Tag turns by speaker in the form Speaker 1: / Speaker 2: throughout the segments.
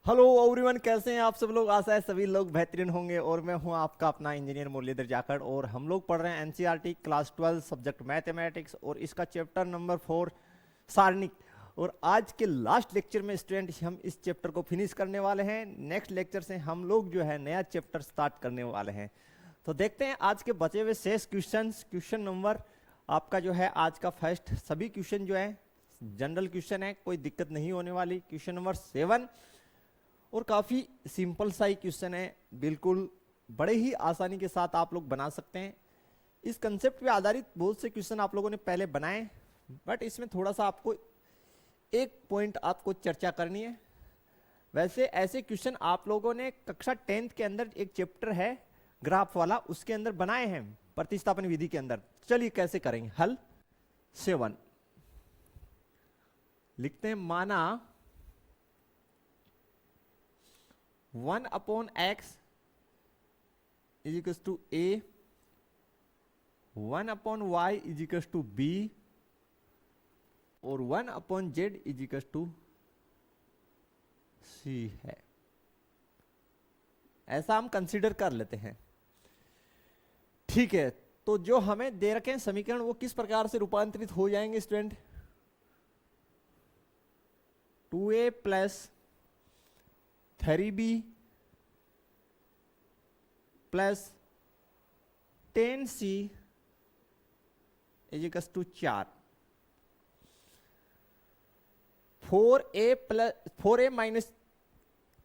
Speaker 1: Hello everyone, कैसे हैं आप सब लोग। आशा है सभी लोग बेहतरीन होंगे। और मैं हूं आपका अपना इंजीनियर मुरलीधर जाखड़, और हम लोग पढ़ रहे हैं एनसीईआरटी क्लास 12 सब्जेक्ट मैथमेटिक्स, और इसका चैप्टर नंबर 4 सारणिक। और आज के लास्ट लेक्चर में स्टूडेंट हम इस चैप्टर को फिनिश करने वाले हैं। नेक्स्ट लेक्चर से हम लोग जो है नया चैप्टर स्टार्ट करने वाले हैं। तो देखते हैं आज के बचे हुए शेष क्वेश्चन नंबर आपका जो है आज का फर्स्ट। सभी क्वेश्चन जो है जनरल क्वेश्चन है, कोई दिक्कत नहीं होने वाली। क्वेश्चन नंबर 7 और काफ़ी सिंपल सा ही क्वेश्चन है, बिल्कुल बड़े ही आसानी के साथ आप लोग बना सकते हैं। इस कंसेप्ट पे आधारित बहुत से क्वेश्चन आप लोगों ने पहले बनाए, बट इसमें थोड़ा सा आपको एक पॉइंट आपको चर्चा करनी है। वैसे ऐसे क्वेश्चन आप लोगों ने कक्षा 10th के अंदर एक चैप्टर है ग्राफ वाला, उसके अंदर बनाए हैं प्रतिस्थापन विधि के अंदर। चलिए कैसे करेंगे हल। 7 लिखते हैं, माना 1/x is equal to a, 1/y is equal to b, और 1/z is equal to c है। ऐसा हम कंसीडर कर लेते हैं, ठीक है। तो जो हमें दे रखे हैं समीकरण वो किस प्रकार से रूपांतरित हो जाएंगे student. 2a plus 3b plus 10c is equal to 4, 4a minus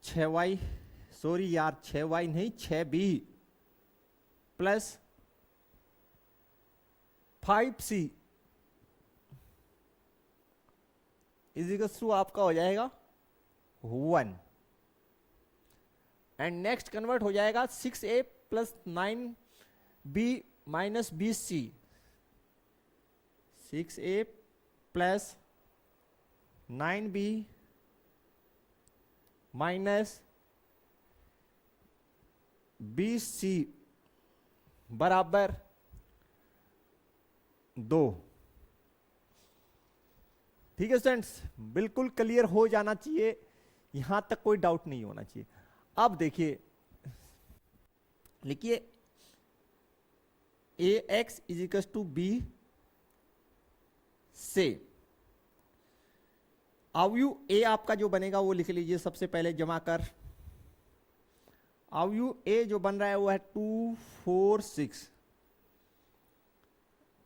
Speaker 1: 6y, sorry यार 6y नहीं 6b plus 5c is equal to आपका हो जाएगा 1। एंड नेक्स्ट कन्वर्ट हो जाएगा 6a plus 9b minus 20c, 6a plus 9b minus 20c बराबर 2। ठीक है स्टूडेंट्स, बिल्कुल क्लियर हो जाना चाहिए, यहां तक कोई डाउट नहीं होना चाहिए। अब देखिए, लिखिए ax is equal to B से अवयु a आपका जो बनेगा वो लिख लीजिए सबसे पहले जमा कर। अवयु a जो बन रहा है वो है 2 4 6,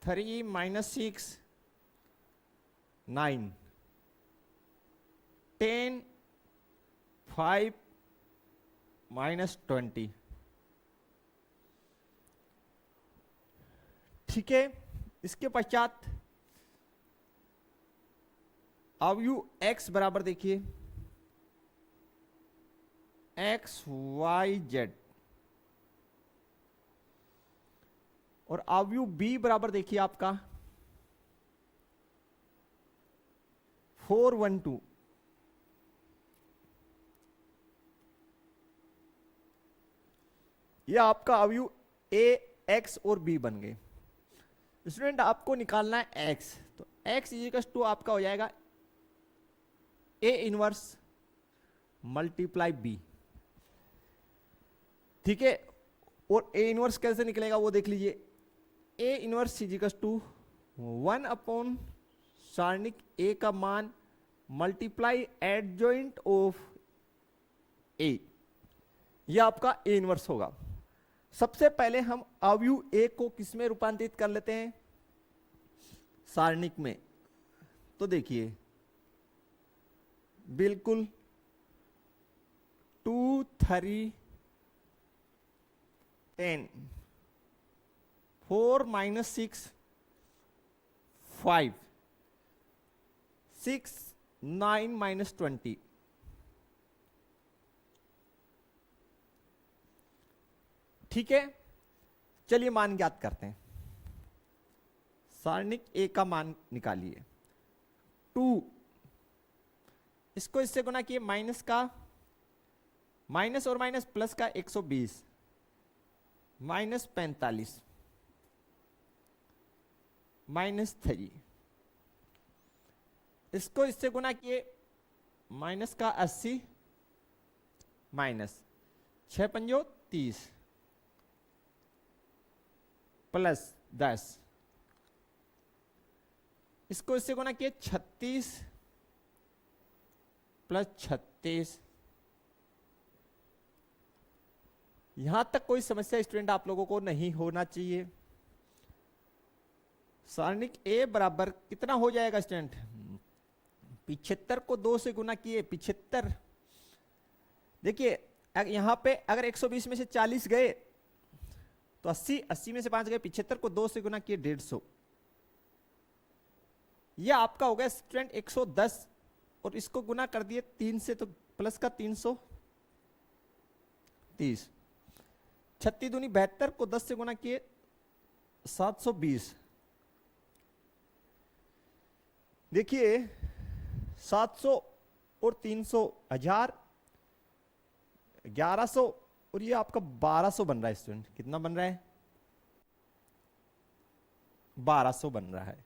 Speaker 1: 3 माइनस 6 9, 10 5 माइनस 20। ठीक है, इसके पश्चात अवयु x बराबर देखिए x y z, और अवयु b बराबर देखिए आपका 4 1 2। यह आपका अवयु a x और b बन गए। स्टूडेंट आपको निकालना है x, तो x इज इक्वल टू आपका हो जाएगा a इनवर्स मल्टीप्लाई b। ठीक है, और a इनवर्स कैसे निकलेगा वो देख लीजिए। a inverse is equal to 1 सारणिक a का मान मल्टीप्लाई एडजॉइंट ऑफ a, यह आपका a इनवर्स होगा। सबसे पहले हम अवयु a को किसमें रूपांतरित कर लेते हैं, सारणिक में। तो देखिए बिल्कुल 2 3 10, 4 माइनस 6 5, 6 9 माइनस 20। ठीक है, चलिए मान ज्ञात करते हैं। सारणिक a का मान निकालिए 2, इसको इससे गुना किए माइनस का माइनस और माइनस प्लस का 120 माइनस 45 माइनस 3, इसको इससे गुना किए माइनस का 80 माइनस 6 पंजो 30 प्लस 10, इसको इससे गुना किए 36 प्लस 36। यहां तक कोई समस्या स्टूडेंट आप लोगों को नहीं होना चाहिए। सारणिक ए बराबर कितना हो जाएगा स्टूडेंट, 75 को 2 से गुना किए 75। देखिए यहां पे अगर 120 में से 40 गए तो 80 में से 5 गए, 75 को 2 से गुना किए 150। यह आपका हो गया स्टूडेंट 110 और इसको गुना कर दिए 3 से तो प्लस का 330। 36 दूनी 72 को 10 से गुना किए 720। देखिए 700 और 300 1000, 1100 और ये आपका 1200 बन रहा है स्टूडेंट। कितना बन रहा है, 1200 बन रहा है।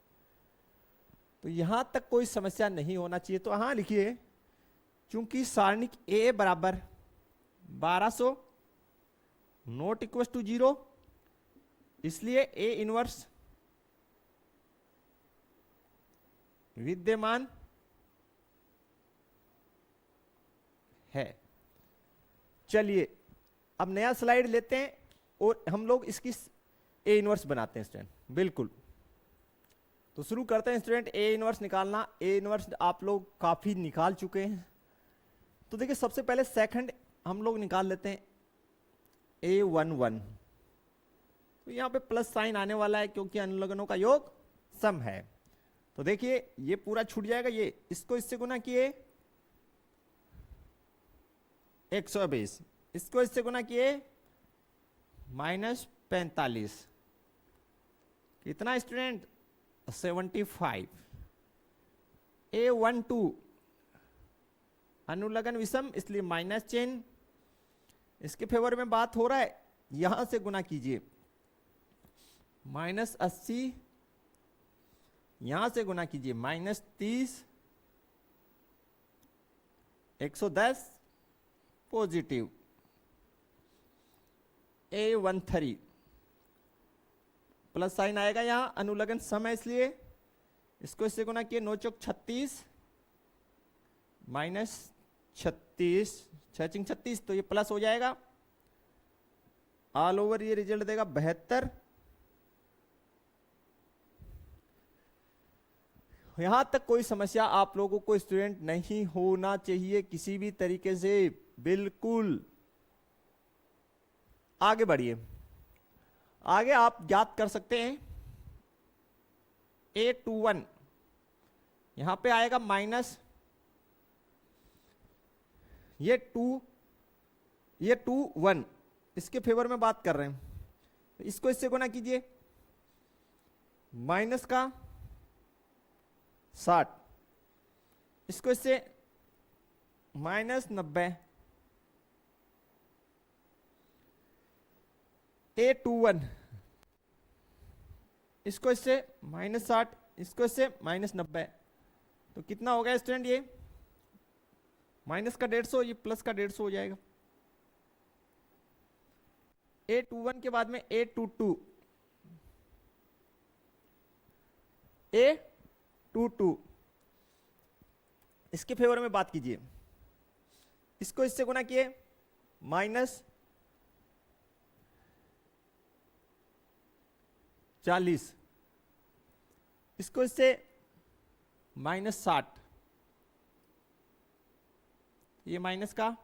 Speaker 1: तो यहां तक कोई समस्या नहीं होना चाहिए। तो यहां लिखिए चूंकि सारणिक ए बराबर 1200 नॉट इक्वल टू 0, इसलिए ए इनवर्स विद्यमान है। चलिए अब नया स्लाइड लेते हैं और हम लोग इसकी ए इनवर्स बनाते हैं स्टूडेंट। बिल्कुल, तो शुरू करते हैं स्टूडेंट ए इनवर्स निकालना। ए इनवर्स आप लोग काफी निकाल चुके हैं। तो देखिए सबसे पहले सेकंड हम लोग निकाल लेते हैं A11। तो यहां पे प्लस साइन आने वाला है क्योंकि अनुलग्नों का योग सम है। तो देखिए ये पूरा छूट जाएगा, ये इसको इससे गुना किए 120, इसको इससे गुना किए -45। कितना स्टूडेंट, 75। A12 अनुलग्न विषम इसलिए माइनस चिन्ह, इसके फेवर में बात हो रहा है, यहां से गुना कीजिए -80, यहां से गुना कीजिए -30, 110 पॉजिटिव। A13 प्लस साइन आएगा यहां, अनुलग्न सम है इसलिए इसको इससे गुना किए 9 चौक 36 -36, 6 36, तो ये प्लस हो जाएगा। ऑल ओवर ये रिजल्ट देगा 72। यहां तक कोई समस्या आप लोगों को स्टूडेंट नहीं होना चाहिए किसी भी तरीके से। बिल्कुल आगे बढ़िए। आगे आप ज्ञात कर सकते हैं A21, यहां पे आएगा माइनस, ये 2 1, इसके फेवर में बात कर रहे हैं, इसको इससे गुना कीजिए माइनस का 60, इसको इससे -90। A21 इसको इससे -60, इसको इससे -90, तो कितना हो गया स्टूडेंट, ये माइनस का 150, ये प्लस का 150 हो जाएगा। A21 के बाद में A22, इसके फेवर में बात कीजिए, इसको इससे गुना किए -40, इसको इससे -60, ये माइनस का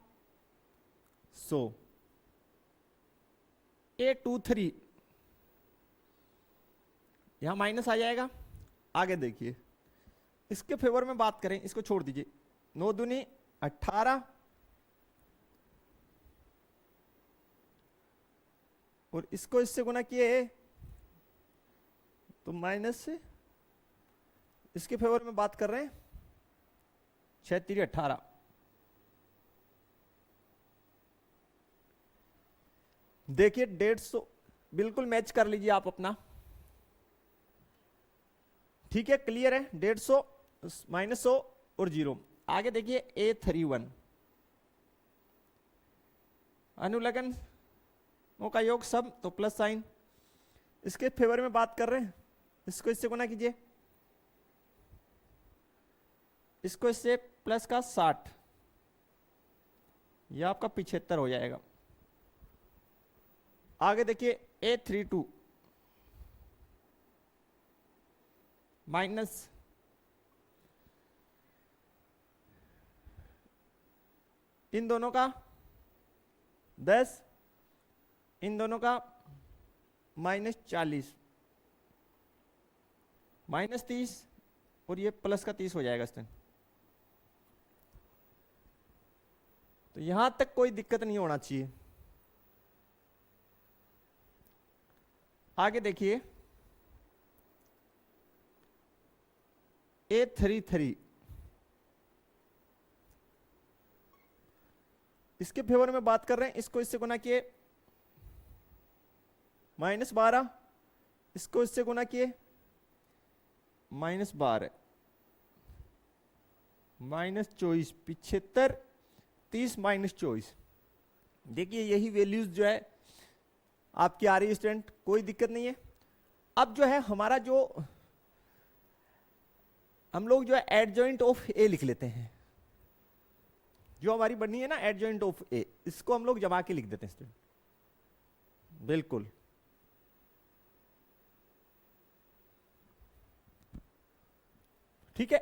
Speaker 1: 100। A23 यहां माइनस आ जाएगा। आगे देखिए इसके फेवर में बात करें, इसको छोड़ दीजिए, 9 दूनी 18 और इसको इससे गुना किए तो माइनस से, इसके फेवर में बात कर रहे हैं 6 18। देखिए 150 बिल्कुल मैच कर लीजिए आप अपना, ठीक है, क्लियर है। 150 -100 और 0। आगे देखिए A31, अनुलग्नों का योग सब, तो प्लस साइन। इसके फेवर में बात कर रहे हैं, इसको इससे गुना कीजिए, इसको इससे प्लस का 60, यह आपका 75 हो जाएगा। आगे देखिए A32 माइनस इन दोनों का 10, इन दोनों का -40, -30 और ये प्लस का 30 हो जाएगा इसमें। तो यहां तक कोई दिक्कत नहीं होना चाहिए। आगे देखिए A33, इसके फेवर में बात कर रहे हैं, इसको इससे गुना किए -12, इसको इससे गुना किए -12, -24, 75, 30 -24। देखिए यही वैल्यूज जो है आपकी आ रही है स्टूडेंट, कोई दिक्कत नहीं है। अब जो है हमारा जो हम लोग जो है एडजॉइंट ऑफ ए लिख लेते हैं, जो हमारी बनी है ना एडजॉइंट ऑफ ए, इसको हम लोग जमा के लिख देते हैं स्टूडेंट, बिल्कुल। ठीक है,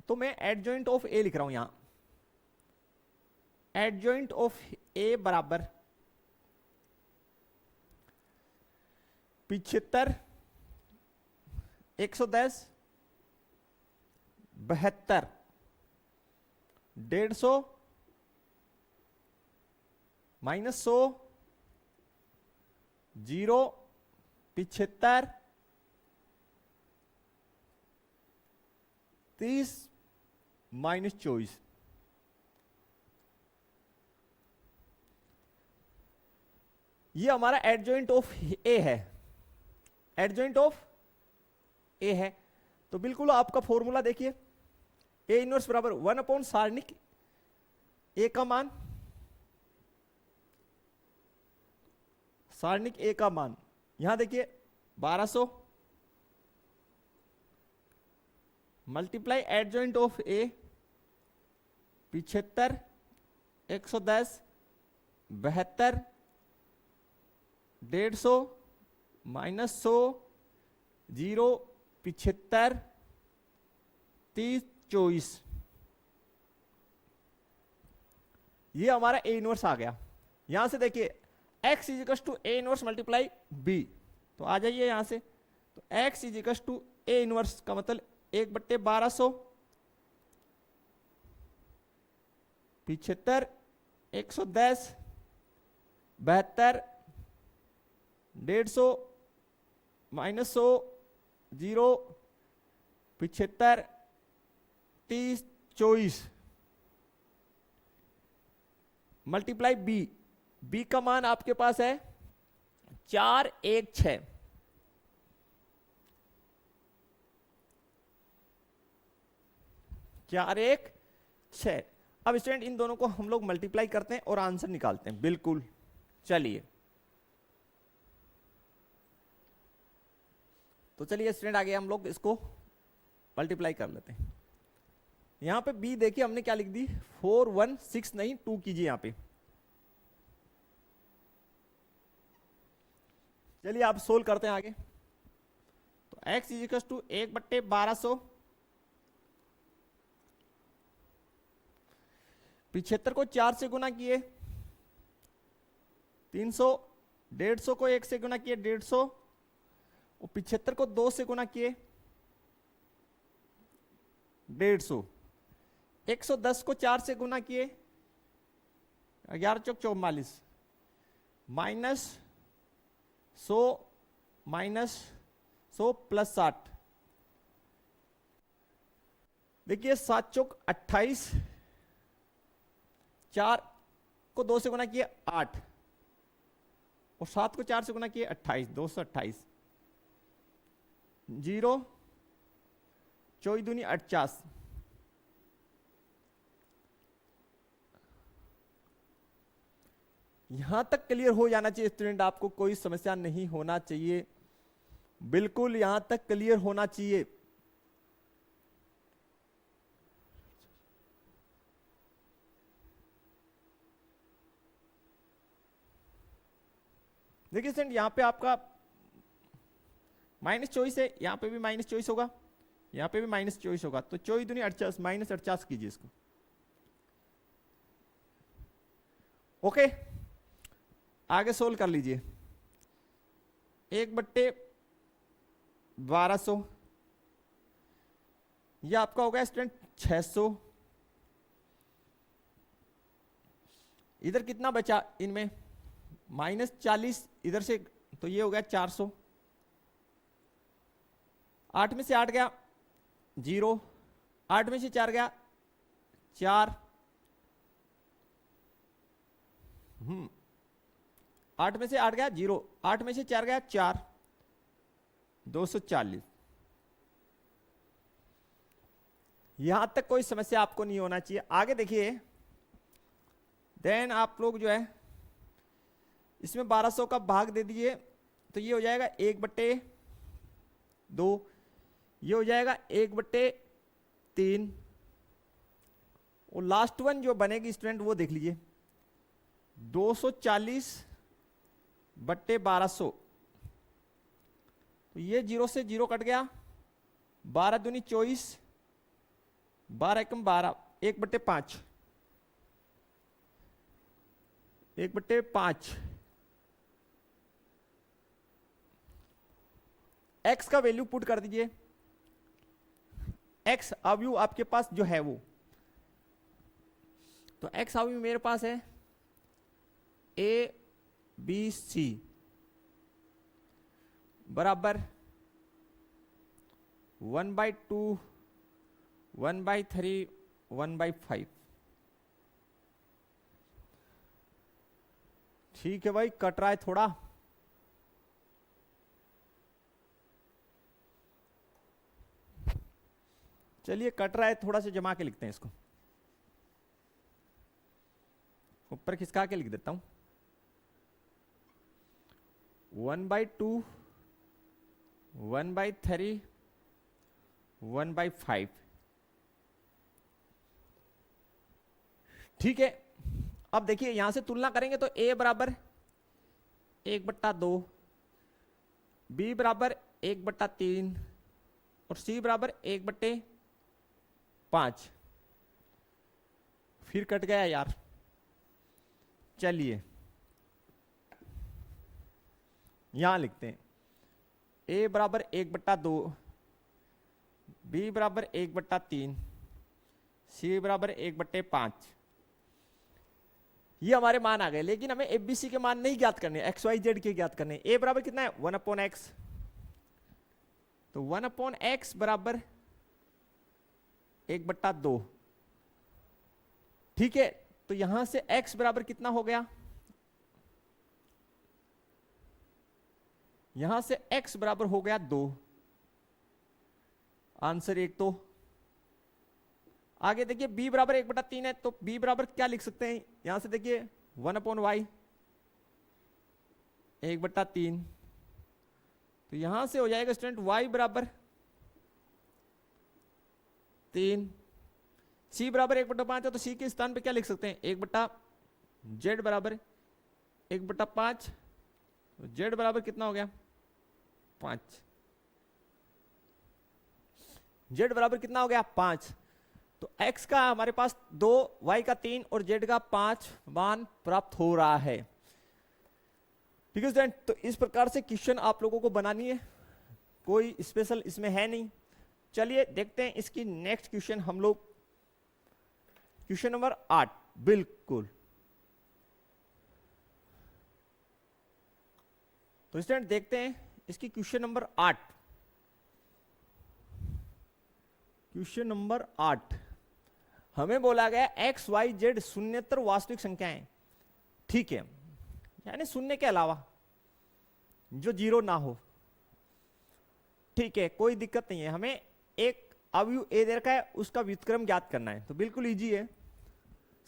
Speaker 1: तो मैं एडजॉइंट ऑफ ए लिख रहा हूं यहां। एडजॉइंट ऑफ ए बराबर 75, 110, 72, 150, -100, 0, 75, 30, -24। ये हमारा एडजॉइंट ऑफ ए है, एडजॉइंट ऑफ ए है। तो बिल्कुल आपका फॉर्मूला देखिए, ए इनवर्स बराबर 1 सारणिक ए का मान, सारणिक ए का मान यहां देखिए 1200 मल्टीप्लाई एडजॉइंट ऑफ ए 75, 110, 72, 150, -100, 0, 75, 30, 24। ये हमारा ए इनवर्स आ गया। यहां से देखिए x equals to A inverse multiply B, तो आ जाइए यहां से। तो x equals to A inverse का मतलब 1/1200, 75, 110, 72, 150, -100, 0, 75, 30, 24 मल्टीप्लाई बी, बी का मान आपके पास है 416, 416। अब स्टूडेंट इन दोनों को हम लोग मल्टीप्लाई करते हैं और आंसर निकालते हैं, बिल्कुल। चलिए तो चलिए स्टूडेंट आगे हम लोग इसको मल्टीप्लाई कर लेते हैं। यहां पे बी देखिए हमने क्या लिख दी, 416 नहीं 2 कीजिए यहां पे। चलिए आप सोल्व करते हैं आगे। तो x इजिकल्स टू 1/1200, 75 को 4 से गुना किए 300, 150 को 1 से गुना किए 150, और 75 को 2 से गुना किए 150, 110 को 4 से गुना किए 11 चौक 44, -100, -100 प्लस 60। देखिए 7 चौक 28, 4 को 2 से गुना किए 8, और 7 को 4 से गुना किए 28, 228, 0, 24 दूनी 50, यहां तक क्लियर हो जाना चाहिए स्टूडेंट, आपको कोई समस्या नहीं होना चाहिए, बिल्कुल यहां तक क्लियर होना चाहिए। देखिए स्टूडेंट, यहां पे आपका माइनस 24 है, यहां पे भी माइनस 24 होगा, यहां पे भी माइनस 24 होगा, तो 24 दूनी 48, माइनस 48 कीजिए इसको। ओके, आगे सोल्व कर लीजिए। 1/1200, यह आपका हो गया स्टूडेंट 600। इधर कितना बचा इनमें, माइनस 40 इधर से, तो ये हो गया 400। 8 में से 8 गया 0, 8 में से 4 गया 4, 8 में से 8 गया 0, 8 में से 4 गया 4, 240। यहां तक कोई समस्या आपको नहीं होना चाहिए। आगे देखिए, देन आप लोग जो है इसमें 1200 का भाग दे दीजिए, तो ये हो जाएगा 1/2, ये हो जाएगा 1/3, और लास्ट वन जो बनेगी स्टूडेंट वो देख लीजिए, 240/1200, तो ये 0 से 0 कट गया, 12 दूनी 24, 12 एकम 12, 1/5, 1/5। x का वैल्यू पुट कर दीजिए, x अवयव आपके पास जो है वो, तो x अवयव मेरे पास है a b c बराबर 1/2, 1/3, 1/5। ठीक है भाई, कट रहा है थोड़ा, चलिए कट रहा है थोड़ा सा, जमा के लिखते हैं इसको, ऊपर खिसका के लिख देता हूं, 1/2, 1/3, 1/5। ठीक है, अब देखिए यहां से तुलना करेंगे तो a बराबर 1/2, b बराबर 1/3 और c बराबर 1/5। फिर कट गया यार, चलिए यहां लिखते हैं, a बराबर 1/2, b बराबर 1/3, c बराबर 1/5। ये हमारे मान आ गए, लेकिन हमें एबीसी के मान नहीं ज्ञात करने, एक्स वाई जेड के ज्ञात करने। a बराबर कितना है 1/x, तो 1/x बराबर 1/2। ठीक है, तो यहां से x बराबर कितना हो गया, यहां से x बराबर हो गया 2, आंसर 1। तो आगे देखिए b बराबर 1/3 है, तो b बराबर क्या लिख सकते हैं, यहां से देखिए 1/y 1/3, तो यहां से हो जाएगा स्टूडेंट y बराबर 3, c बराबर 1/5 है, तो c के स्थान पे क्या लिख सकते हैं, 1/z बराबर 1/5, तो z बराबर कितना हो गया 5, z बराबर कितना हो गया 5। तो x का हमारे पास 2, y का 3 और z का 5 मान प्राप्त हो रहा है। ठीक है स्टूडेंट, तो इस प्रकार से क्वेश्चन आप लोगों को बनानी है, कोई स्पेशल इसमें है नहीं। चलिए देखते हैं इसकी नेक्स्ट क्वेश्चन हम लोग, क्वेश्चन नंबर 8। बिल्कुल, तो स्टूडेंट देखते हैं इसकी क्वेश्चन नंबर 8। क्वेश्चन नंबर 8 हमें बोला गया एक्स वाई जेड शून्येतर वास्तविक संख्याएं, ठीक है, यानी शून्य के अलावा जो 0 ना हो। ठीक है, कोई दिक्कत नहीं है, हमें एक अवयव ए दे रखा है, उसका व्युत्क्रम ज्ञात करना है, तो बिल्कुल इजी है।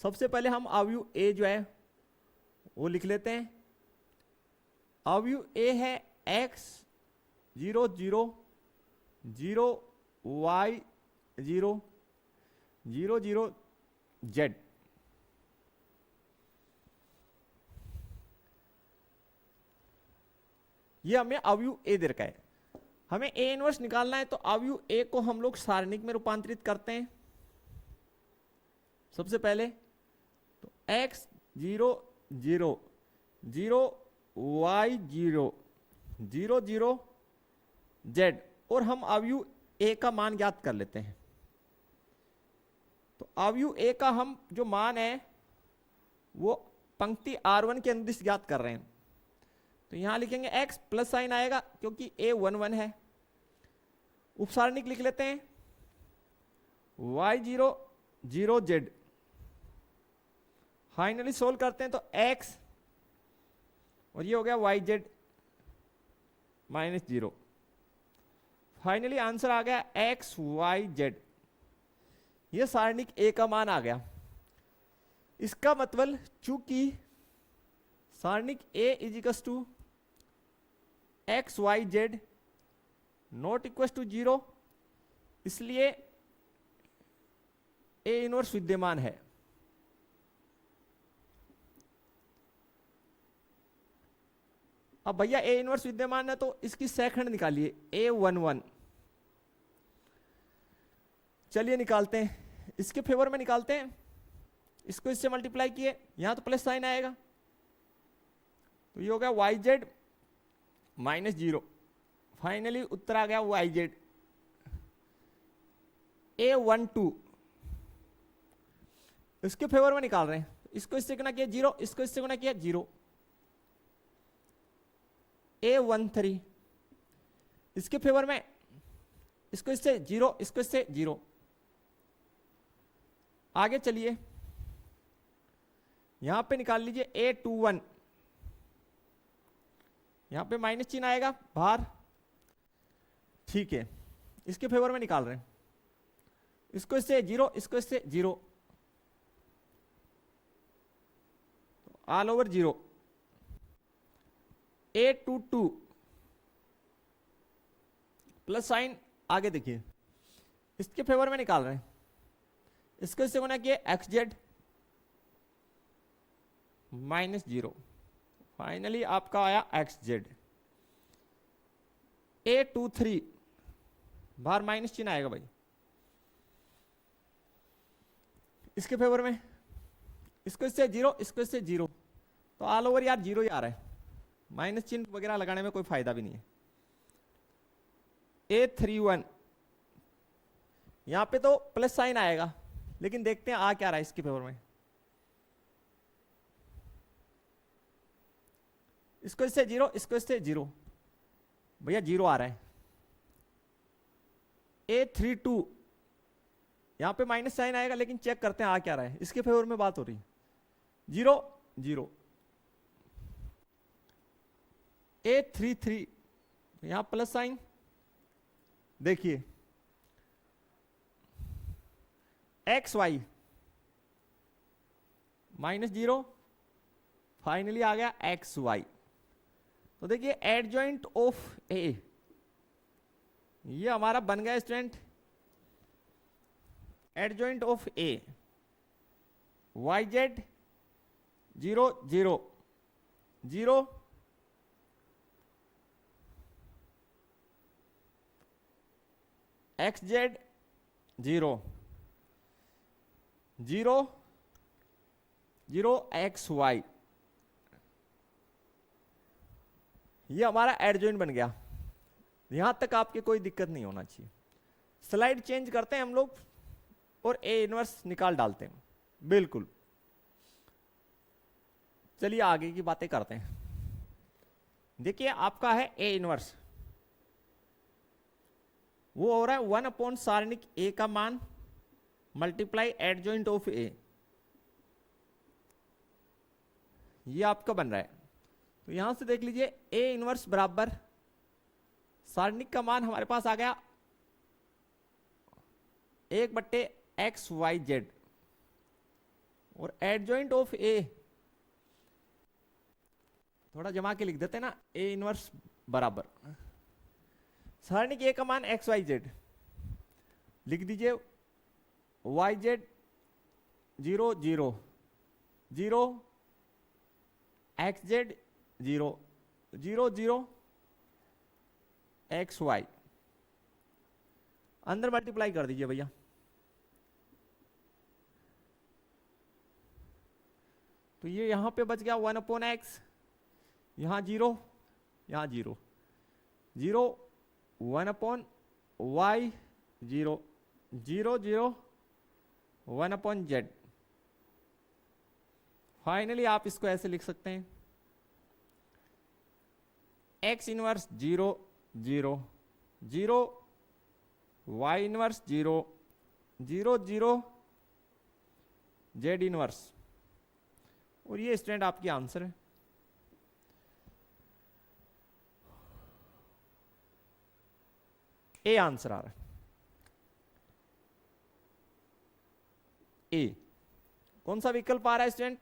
Speaker 1: सबसे पहले हम अवयव ए जो है वो लिख लेते हैं। अवयव ए है x 0 0 0 y 0 0 0 z। ये हमें अवयव ए दे रखा है। हमें ए इनवर्स निकालना है, तो अवयव ए को हम लोग सारणिक में रूपांतरित करते हैं। सबसे पहले तो x 0 0 0 y 0 0 0 z, और हम अवयव ए का मान ज्ञात कर लेते हैं। तो अवयव ए का हम जो मान है वो पंक्ति R1 के अनुदिश ज्ञात कर रहे हैं। तो यहां लिखेंगे x प्लस साइन आएगा क्योंकि a 1 1 है। उपसारणिक लिख लेते हैं y 0 0 z। फाइनली सोल्व करते हैं तो x और ये हो गया y z minus 0। Finally answer आ गया x y z। ये सारणिक a का मान आ गया। इसका मतलब चूंकि सारणिक a equals to X Y Z not equal to 0, इसलिए ए इनवर्स विद्यमान है। अब भैया ए इनवर्स विद्यमान है तो इसकी सेकंड निकालिए A11। चलिए निकालते हैं, इसके फेवर में निकालते हैं। इसको इससे मल्टीप्लाई किए, यहां तो प्लस साइन आएगा, तो ये हो गया वाई जेड माइनस 0। फाइनली उत्तर आ गया वाई जेड A12। इसके फेवर में निकाल रहे हैं, इसको इससे गुना किया 0, इसको इससे गुना किया 0। A13 इसके फेवर में, इसको इससे 0, इसको इससे 0। आगे चलिए, यहां पे निकाल लीजिए A21। यहां पे माइनस चिन्ह आएगा बाहर, ठीक है। इसके फेवर में निकाल रहे हैं, इसको इससे 0, इसको इससे 0, all over 0। A22 plus sign आगे देखिए, इसके फेवर में निकाल रहे हैं, इसको इससे गुना किए एक्स जेड माइनस 0। फाइनली आपका आया एक्स जेड। A23 बाहर माइनस चिन्ह आएगा भाई, इसके फेवर में, इसको इससे 0, इसको इससे 0, तो ऑल ओवर यार 0 ही आ रहा है, माइनस चिन्ह वगैरह लगाने में कोई फायदा भी नहीं है। A31 यहां पे तो प्लस साइन आएगा, लेकिन देखते हैं आ क्या रहा है इसके फेवर में। इसको इससे 0, इसको इससे 0, भैया 0 आ रहा है। A32 यहां पे माइनस साइन आएगा, लेकिन चेक करते हैं आ क्या रहा है, इसके फेवर में बात हो रही है। 0 0। A33 यहां प्लस साइन, देखिए एक्स वाई माइनस 0, फाइनली आ गया एक्स वाई। तो देखिए एडजॉइंट ऑफ ए, ये हमारा बन गया student adjoint of A, Y Z 0 0 0 X Z 0 0 0 X Y. ये हमारा एडजॉइंट बन गया। यहां तक आपके कोई दिक्कत नहीं होना चाहिए। स्लाइड चेंज करते हैं हम लोग और ए इनवर्स निकाल डालते हैं, बिल्कुल। चलिए आगे की बातें करते हैं। देखिए आपका है ए इनवर्स, वो हो रहा है 1 अपॉन सारणिक ए का मान मल्टीप्लाई एडजॉइंट ऑफ ए, ये आपका बन रहा है। तो यहां से देख लीजिए ए इनवर्स बराबर सारणिक का मान हमारे पास आ गया 1/x y z, और एडजॉइंट ऑफ ए थोड़ा जमा के लिख देते हैं ना, ए इनवर्स बराबर सारणी की ए का मान एक्स वाई जेड लिख दीजिए, Y Z 0 0 0, X Z 0 0 0, X Y अंदर मल्टीप्लाई कर दीजिए भैया। तो ये यहां पे बच गया 1/x, यहां 0, यहां 0 0, 1/y 0 0 0, 1/z। फाइनली आप इसको ऐसे लिख सकते हैं, x inverse 0 0 0, y inverse 0 0 0, z inverse. और ये स्टूडेंट आपकी आंसर है। ए आंसर आ रहा है, ए। कौन सा विकल्प आ रहा है स्टूडेंट?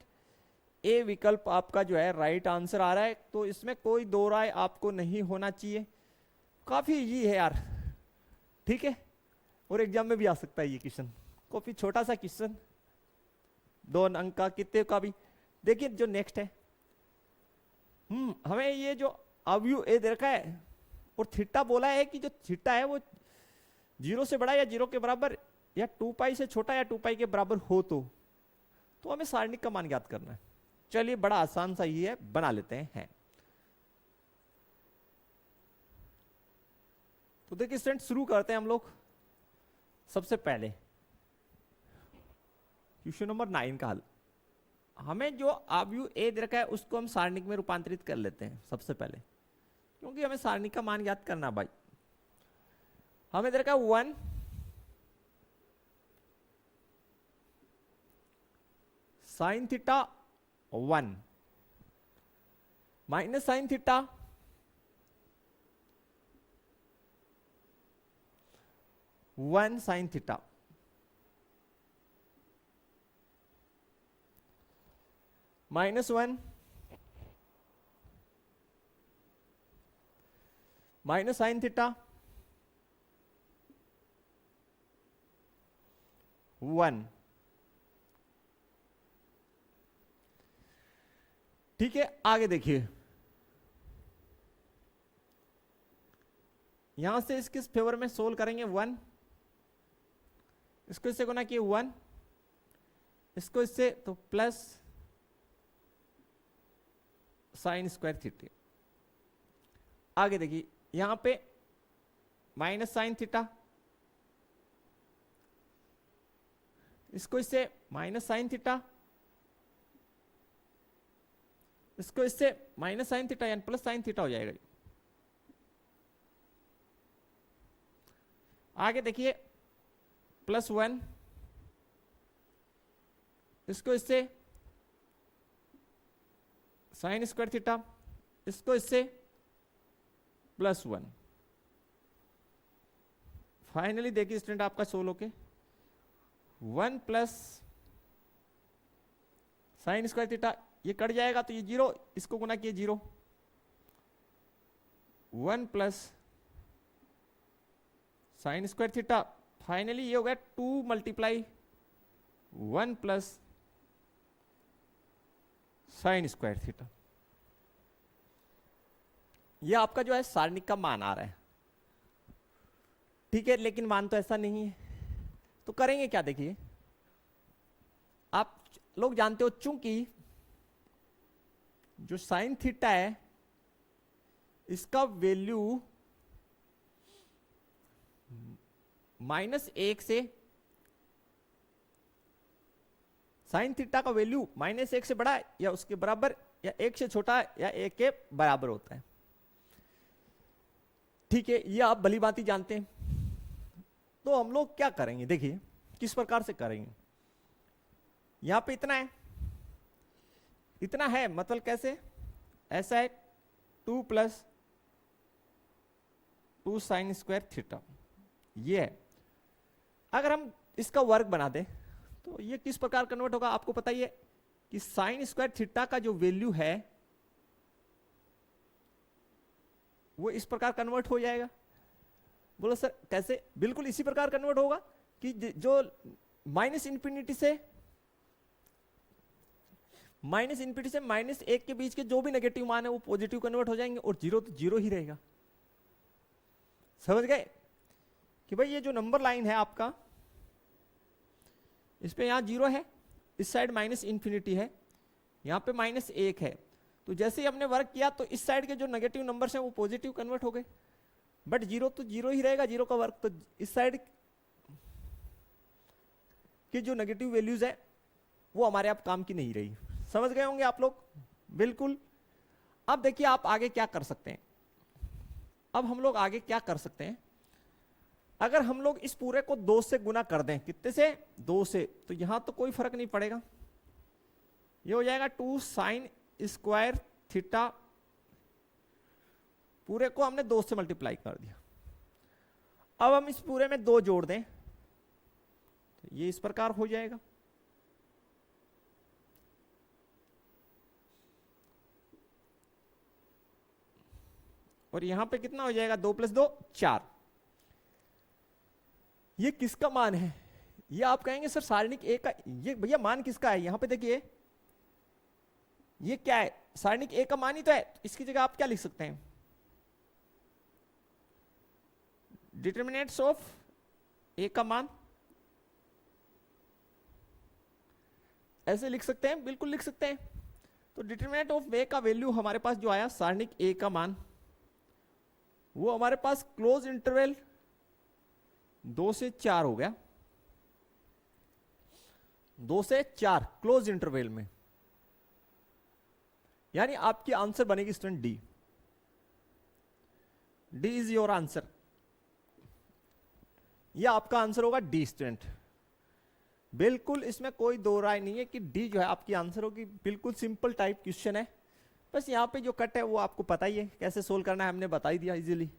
Speaker 1: ए विकल्प आपका जो है राइट आंसर आ रहा है। तो इसमें कोई दो राय आपको नहीं होना चाहिए, काफी इजी है यार, ठीक है। और एग्जाम में भी आ सकता है ये क्वेश्चन, काफी छोटा सा क्वेश्चन, 2 अंक का, कितने का भी। देखिए जो नेक्स्ट है, हमें ये जो अवयव ए दे रखा है और थीटा बोला है कि जो थीटा है वो 0 से बड़ा या 0 के बराबर या 2π से छोटा या 2π के बराबर हो तो हमें सारणिक का मान ज्ञात करना है। चलिए बड़ा आसान सा ही है, बना लेते हैं। तो देखिए स्टूडेंट शुरू करते हैं हम लोग। सबसे पहले क्वेश्चन नंबर 9 का हल। हमें जो अवयव ए दे रखा है उसको हम सारणिक में रूपांतरित कर लेते हैं सबसे पहले, क्योंकि हमें सारणिक का मान ज्ञात करना भाई। हमें दे रखा है 1 sine theta 1 minus sine theta 1 sine theta, -1 minus sine theta 1। ठीक है, आगे देखिए, यहां से इसके फेवर में सोल्व करेंगे 1, इसको इससे गुना किए 1, इसको इससे तो प्लस साइन स्क्वायर थीटा। आगे देखिए यहां पे माइनस साइन थीटा, इसको इससे माइनस साइन थीटा, इसको इससे माइनस साइन थीटा यानी प्लस साइन थीटा हो जाएगा। आगे देखिए +1, इसको इससे साइन स्क्वायर थीटा, इसको इससे +1। फाइनली देखिए स्टूडेंट आपका सोल्व होके 1 प्लस साइन स्क्वायर थीटा, ये कट जाएगा तो ये 0, इसको गुना किए 0, 1 plus sine square theta. Finally ये हो गया 2 multiply 1 plus sine square theta. ये आपका जो है सारणिक का मान आ रहा है, ठीक है। लेकिन मान तो ऐसा नहीं है, तो करेंगे क्या? देखिए आप लोग जानते हो, चूंकि जो साइन थीटा है इसका वैल्यू -1 से, साइन थीटा का वैल्यू -1 से बड़ा या उसके बराबर या 1 से छोटा या 1 के बराबर होता है, ठीक है। ये आप भली भांति जानते हैं। तो हम लोग क्या करेंगे, देखिए किस प्रकार से करेंगे। यहां पे इतना है मतलब कैसे, ऐसा है 2 प्लस 2 साइन स्क्वायर थीटा, ये है। अगर हम इसका वर्ग बना दें तो ये किस प्रकार कन्वर्ट होगा, आपको पता ही है कि साइन स्क्वायर थीटा का जो वैल्यू है वो इस प्रकार कन्वर्ट हो जाएगा। बोलो सर कैसे? बिल्कुल इसी प्रकार कन्वर्ट होगा कि जो माइनस इंफिनिटी से माइनस 1 के बीच के जो भी नेगेटिव मान है वो पॉजिटिव कन्वर्ट हो जाएंगे और जीरो तो जीरो ही रहेगा। समझ गए कि भाई ये जो नंबर लाइन है आपका, इस पे यहां जीरो है, इस साइड माइनस इंफिनिटी है, यहां पे -1 है। तो जैसे ही हमने वर्क किया तो इस साइड के जो नेगेटिव नंबर्स हैं वो पॉजिटिव कन्वर्ट हो गए, बट जीरो तो जीरो ही रहेगा, जीरो का वर्क तो इस साइड की जो नेगेटिव वैल्यूज है वो हमारे आप काम की नहीं रही। समझ गए होंगे आप लोग? बिल्कुल। अब देखिए आप आगे क्या कर सकते हैं। अब हम लोग आगे क्या कर सकते हैं, अगर हम लोग इस पूरे को 2 से गुना कर दें, कितने से? 2 से, तो यहां तो कोई फर्क नहीं पड़ेगा, ये हो जाएगा 2 sin स्क्वायर थीटा, पूरे को हमने 2 से मल्टीप्लाई कर दिया। अब हम इस पूरे में 2 जोड़ दें तो ये इस प्रकार हो जाएगा। और यहां पे कितना हो जाएगा? 2 + 2 4। ये किसका मान है? ये आप कहेंगे सर सारणिक ए का। ये भैया मान किसका है? यहां पे देखिए ये क्या है? सारणिक ए का मान ही तो है। तो इसकी जगह आप क्या लिख सकते हैं? डिटरमिनेंट्स ऑफ ए का मान, ऐसे लिख सकते हैं, बिल्कुल लिख सकते हैं। तो डिटरमिनेंट ऑफ ए का वैल्यू हमारे पास जो आया, सारणिक ए का मान, वो हमारे पास क्लोज इंटरवल 2 से 4 हो गया। 2 से 4 क्लोज इंटरवल में, यानी आपकी आंसर बनेगी student D. D is your answer. यह आपका आंसर होगा डी स्टूडेंट। बिल्कुल इसमें कोई दो राय नहीं है कि डी जो है आपकी आंसर होगी। बिल्कुल सिंपल टाइप क्वेश्चन है, बस यहाँ पे जो कट है वो आपको पता ही है कैसे सोल्व करना है, हमने बता ही दिया इजीली।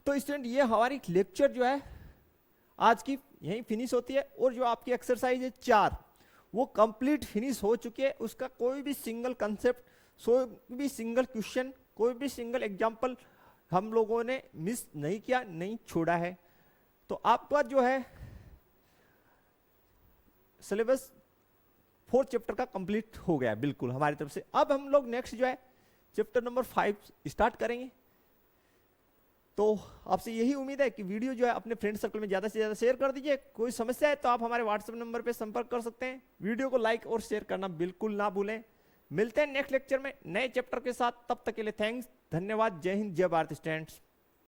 Speaker 1: तो स्टूडेंट ये हमारी लेक्चर जो है आज की यहीं फिनिश होती है। और जो आपकी एक्सरसाइज है 4 वो कंप्लीट फिनिश हो चुकी है। उसका कोई भी सिंगल कंसेप्ट, कोई भी सिंगल क्वेश्चन, कोई भी सिंगल एग्जाम्पल हम लोगों ने मिस नहीं किया, नहीं छोड़ा है। तो आपका जो है सिलेबस 4 चैप्टर का कंप्लीट हो गया बिल्कुल हमारी तरफ से। अब हम लोग नेक्स्ट जो है चैप्टर नंबर 5 स्टार्ट करेंगे। तो आपसे यही उम्मीद है कि वीडियो जो है अपने फ्रेंड सर्कल में ज्यादा से ज्यादा शेयर कर दीजिए। कोई समस्या है तो आप हमारे व्हाट्सएप नंबर पे संपर्क कर सकते हैं। वीडियो को लाइक और शेयर करना बिल्कुल ना भूलें। मिलते हैं नेक्स्ट लेक्चर में नए चैप्टर के साथ, तब तक के लिए थैंक्स, धन्यवाद, जय हिंद, जय भारत स्टूडेंट्स।